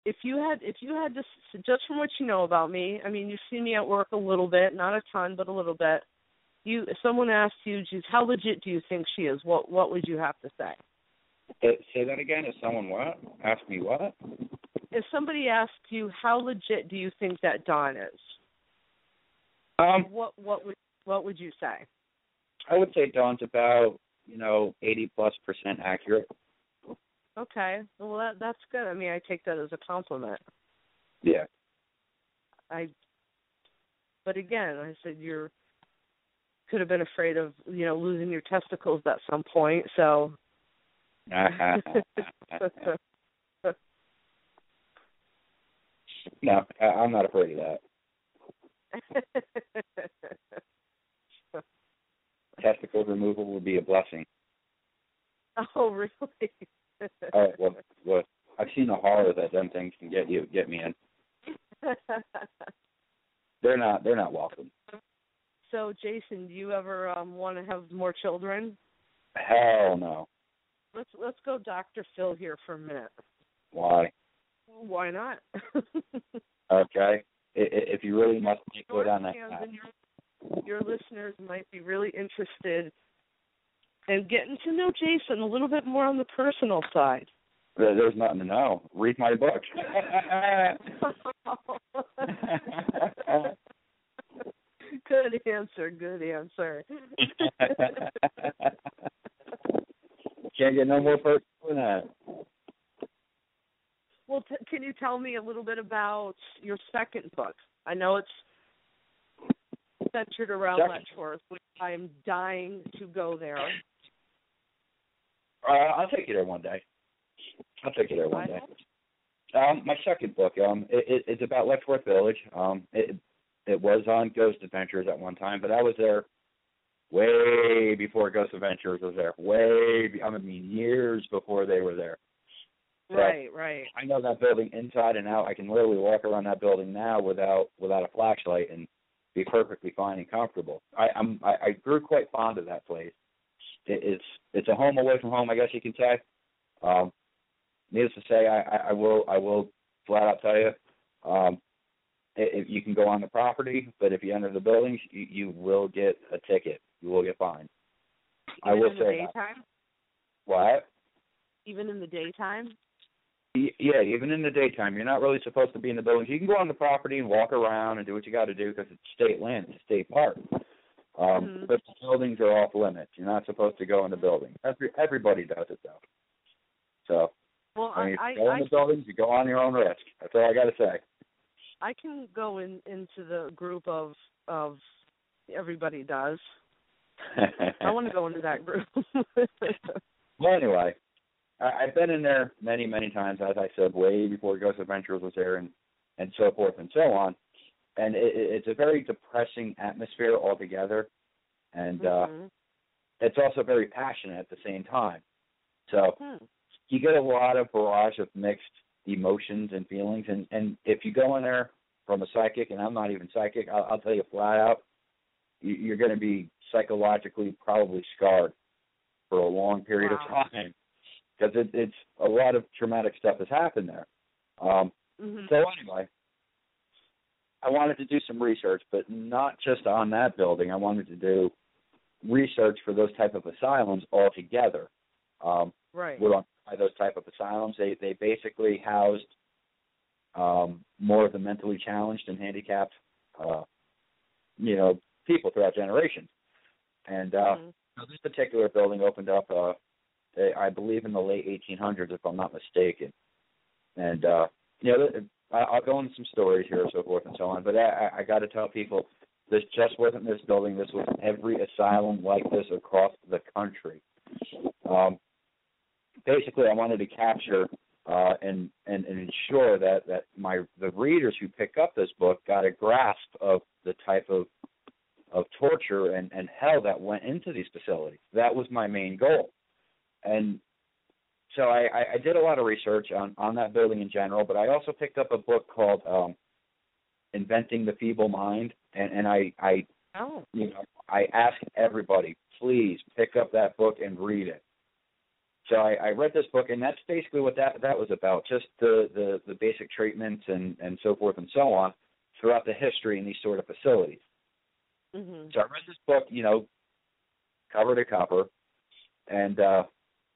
if you had to, just from what you know about me, I mean, you've seen me at work a little bit, not a ton, but a little bit. If someone asked you, geez, how legit do you think she is? What would you have to say? Say that again. If someone what? Ask me what? If somebody asked you, how legit do you think that Dawn is? What would you say? I would say Dawn's about 80+% accurate. Okay, well that's good. I mean, I take that as a compliment. Yeah. But again, I said you could have been afraid of losing your testicles at some point. So. No, I'm not afraid of that. Testicle removal would be a blessing. Oh, really? All right, well, I've seen the horror that them things can get me in. They're not welcome. So, Jason, do you ever want to have more children? Hell no. Let's go Dr. Phil here for a minute. Why? Why not? Okay. If you really must go down that path. Your listeners might be really interested in getting to know Jason a little bit more on the personal side. There's nothing to know. Read my book. Good answer. Can't get no more personal than that. Well, can you tell me a little bit about your second book? I know it's centered around Letchworth, which I'm dying to go there. I'll take you there one day. My second book, it's about Letchworth Village. It was on Ghost Adventures at one time, but I was there way before Ghost Adventures was there. Years before they were there. Right. I know that building inside and out. I can literally walk around that building now without a flashlight and be perfectly fine and comfortable. I grew quite fond of that place. It's a home away from home, I guess you can say. Needless to say, I will flat out tell you, if you can go on the property, but if you enter the buildings, you will get a ticket. You will get fined. I will say that. Daytime? What? Even in the daytime? Yeah, even in the daytime. You're not really supposed to be in the buildings. You can go on the property and walk around and do what you got to do because it's state land, it's a state park. But the buildings are off limits. You're not supposed to go in the building. Everybody does it, though. So, well, if you go in the buildings, you go on your own risk. That's all I got to say. I can go into the group of everybody does. I want to go into that group. Well, anyway, I've been in there many, many times, as I said, way before Ghost Adventures was there and so forth and so on. And it's a very depressing atmosphere altogether. And it's also very passionate at the same time. So you get a lot of barrage of mixed emotions and feelings. And if you go in there from a psychic, and I'm not even psychic, I'll tell you flat out, you're going to be psychologically probably scarred for a long period of time. Because it's a lot of traumatic stuff has happened there. So anyway, I wanted to do some research, but not just on that building. I wanted to do research for those type of asylums altogether. Right. We're on those type of asylums. They basically housed more of the mentally challenged and handicapped, people throughout generations. And this particular building opened up, I believe, in the late 1800s, if I'm not mistaken. And I'll go into some stories here and so forth and so on, but I got to tell people, this just wasn't this building. This was every asylum like this across the country. Basically, I wanted to capture and ensure that the readers who pick up this book got a grasp of the type of torture and hell that went into these facilities. That was my main goal. And so I did a lot of research on that building in general, but I also picked up a book called Inventing the Feeble Mind, and I ask everybody, please pick up that book and read it. So I read this book, and that's basically what that was about, just the basic treatments and so forth and so on throughout the history in these sort of facilities. Mm-hmm. So I read this book, cover to cover, and,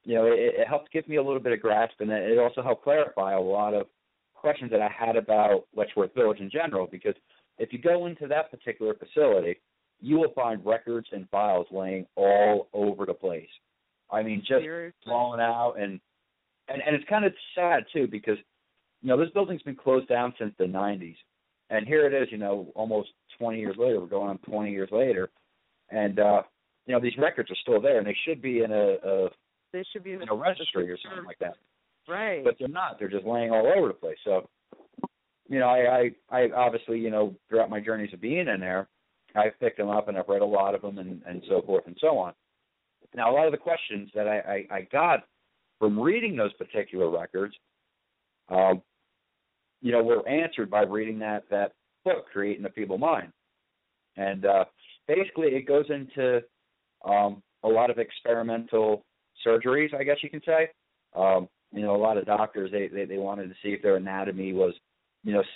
it helped give me a little bit of grasp, and it also helped clarify a lot of questions that I had about Letchworth Village in general, because if you go into that particular facility, you will find records and files laying all over the place. I mean, just blown out, and it's kind of sad, too, because, this building's been closed down since the 90s, and here it is, almost 20 years later. We're going on 20 years later, and, these records are still there, and they should be in a registry or something like that. Right. But they're not. They're just laying all over the place. So, I obviously, throughout my journeys of being in there, I've picked them up, and I've read a lot of them, and so forth and so on. Now, a lot of the questions that I got from reading those particular records, were answered by reading that book, Creating a Feeble Mind. And basically it goes into a lot of experimental surgeries, I guess you can say. A lot of doctors, they wanted to see if their anatomy was,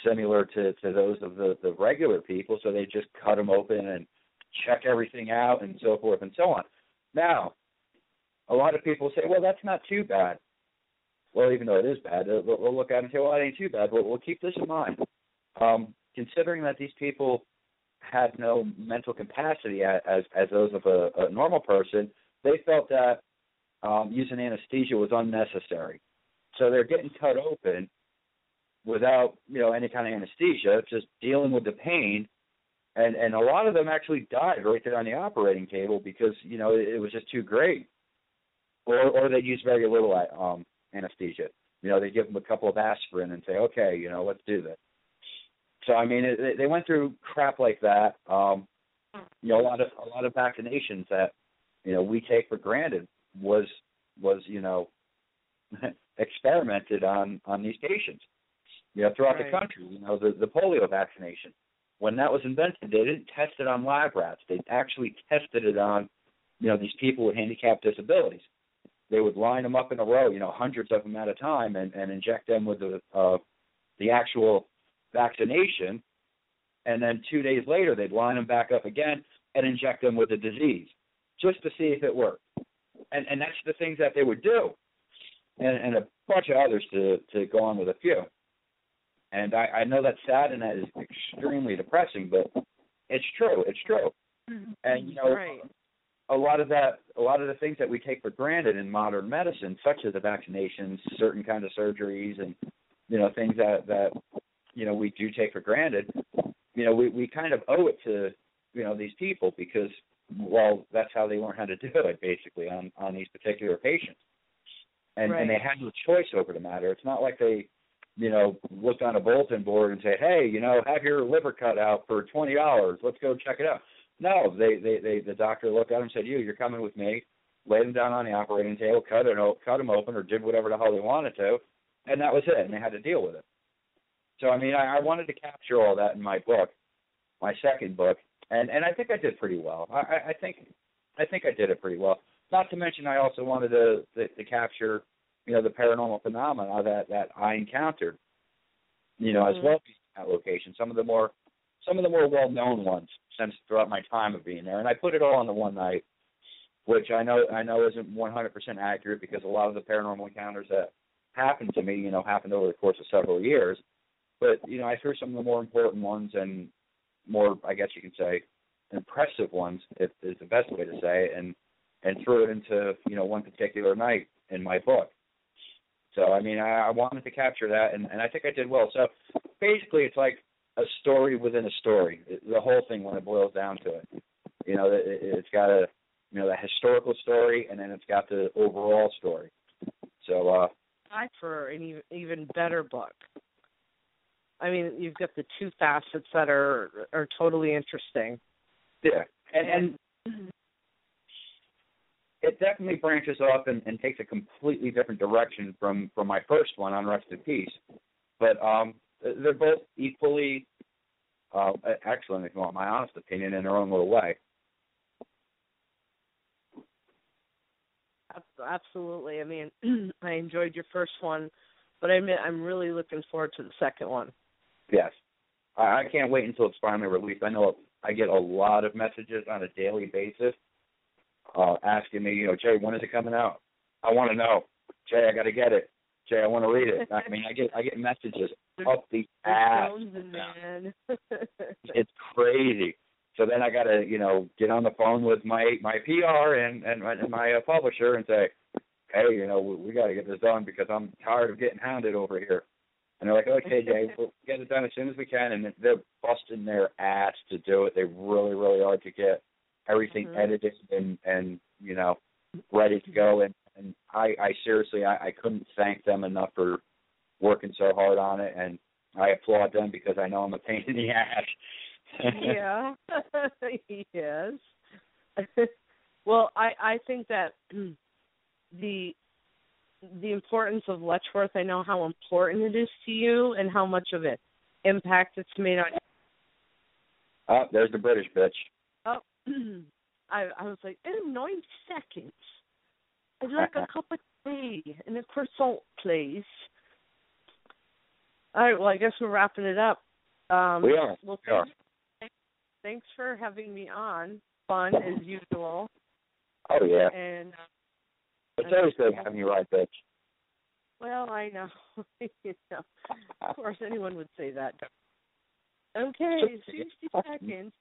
similar to those of the regular people, so they just cut them open and check everything out and so forth and so on. Now, a lot of people say, well, that's not too bad. Well, even though it is bad, we'll look at it and say, well, it ain't too bad. We'll keep this in mind. Considering that these people had no mental capacity as those of a normal person, they felt that using anesthesia was unnecessary. So they're getting cut open without, any kind of anesthesia, just dealing with the pain. And a lot of them actually died right there on the operating table because, it was just too great. Or they use very little anesthesia. They give them a couple of aspirin and say, okay, let's do this. So, I mean, they went through crap like that. A lot of vaccinations that, we take for granted was experimented on these patients, throughout the country. The polio vaccination. When that was invented, they didn't test it on lab rats. They actually tested it on, these people with handicapped disabilities. They would line them up in a row, hundreds of them at a time, and inject them with the actual vaccination. And then 2 days later, they'd line them back up again and inject them with the disease, just to see if it worked. And that's the things that they would do, and a bunch of others to go on with a few. And I know that's sad and that is extremely depressing, but it's true. It's true. And right. a lot of the things that we take for granted in modern medicine, such as the vaccinations, certain kinds of surgeries, and things that we do take for granted, we kind of owe it to these people because, well, that's how they learn how to do it, basically, on these particular patients. And right. And they had no choice over the matter. It's not like they looked on a bulletin board and say, hey, have your liver cut out for $20. Let's go check it out. No, the doctor looked at him and said, you're coming with me, laid him down on the operating table, cut him open, or did whatever the hell they wanted to, and that was it, and they had to deal with it. So, I mean, I wanted to capture all that in my book, my second book, and I think I did pretty well. I think I did it pretty well. Not to mention I also wanted to capture, the paranormal phenomena that I encountered, as well as that location. Some of the more well-known ones since throughout my time of being there. And I put it all on the one night, which I know isn't 100% accurate because a lot of the paranormal encounters that happened to me, happened over the course of several years. But, I threw some of the more important ones and more, I guess you can say, impressive ones, is the best way to say it, and threw it into, one particular night in my book. So, I mean, I wanted to capture that, and I think I did well. So, basically, it's like a story within a story, the whole thing when it boils down to it. It's got a historical story, and then it's got the overall story. So, for an even better book. I mean, you've got the two facets that are totally interesting. Yeah, and it definitely branches off and takes a completely different direction from my first one, on Rest in Peace. But they're both equally excellent, if you want my honest opinion, in their own little way. absolutely. I mean, I enjoyed your first one, but I'm really looking forward to the second one. Yes. I can't wait until it's finally released. I know I get a lot of messages on a daily basis asking me, Jay, when is it coming out? I want to know. Jay, I got to get it. Jay, I want to read it. I mean, I get messages up the ass. Man. It's crazy. So then I got to, get on the phone with my PR and my publisher and say, hey, we got to get this done because I'm tired of getting hounded over here. And they're like, okay, Jay, we'll get it done as soon as we can. And they're busting their ass to do it. They really, really are to get everything edited and ready to go. And I seriously, I couldn't thank them enough for working so hard on it. And I applaud them because I know I'm a pain in the ass. Yeah. Yes. Well, I think that the importance of Letchworth, I know how important it is to you and how much of an impact it's made on you. Oh, there's the British bitch. Oh, I was like, in 9 seconds, I'd like a cup of tea and a croissant, please. All right, well, I guess we're wrapping it up. We are. Well, we are. Thanks for having me on. Fun, as usual. Oh, yeah. And it's always good having you right, bitch. Well, I know. Of course, anyone would say that. Okay, 60 seconds.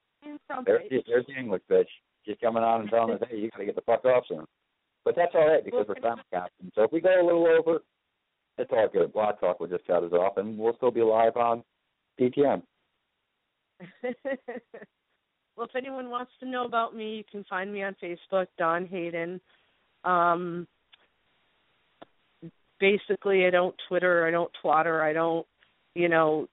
There's the English bitch. She's coming on and telling us, hey, you got to get the fuck off soon. But that's all right because we're simulcasting. So if we go a little over, it's all good. Blog Talk will just cut us off, and we'll still be live on D.T.M. Well, if anyone wants to know about me, you can find me on Facebook, Dawn Hayden. Basically, I don't Twitter, I don't twatter, I don't, any of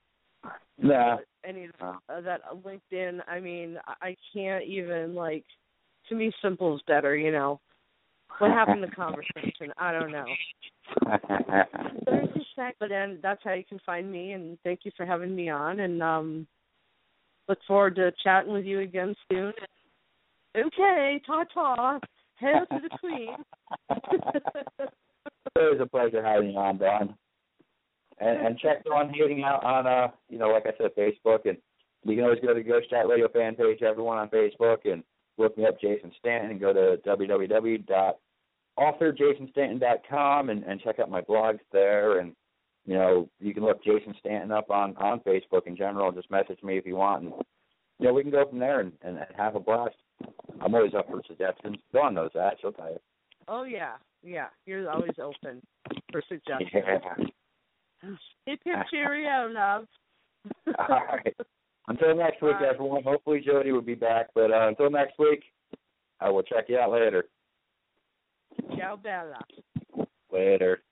that LinkedIn. I mean, I can't even, to me, simple is better, What happened to conversation? I don't know. But then that's how you can find me, and thank you for having me on, and look forward to chatting with you again soon. Okay, ta-ta. Hail to the Queen. It was a pleasure having you on, Dawn. And check Dawn Hayden out on, like I said, Facebook. And you can always go to the Ghost Chat Radio fan page, everyone on Facebook, and look me up, Jason Stanton, and go to www.authorjasonstanton.com and check out my blogs there. And, you can look Jason Stanton up on Facebook in general. Just message me if you want. And, we can go from there and have a blast. I'm always up for suggestions. Dawn knows that. She'll tell you. Oh, yeah. Yeah, you're always open for suggestions. Yeah. Hip, hip, cheerio, love. All right. Until next week, everyone. Hopefully Jody will be back. But until next week, I will check you out later. Ciao, Bella. Later.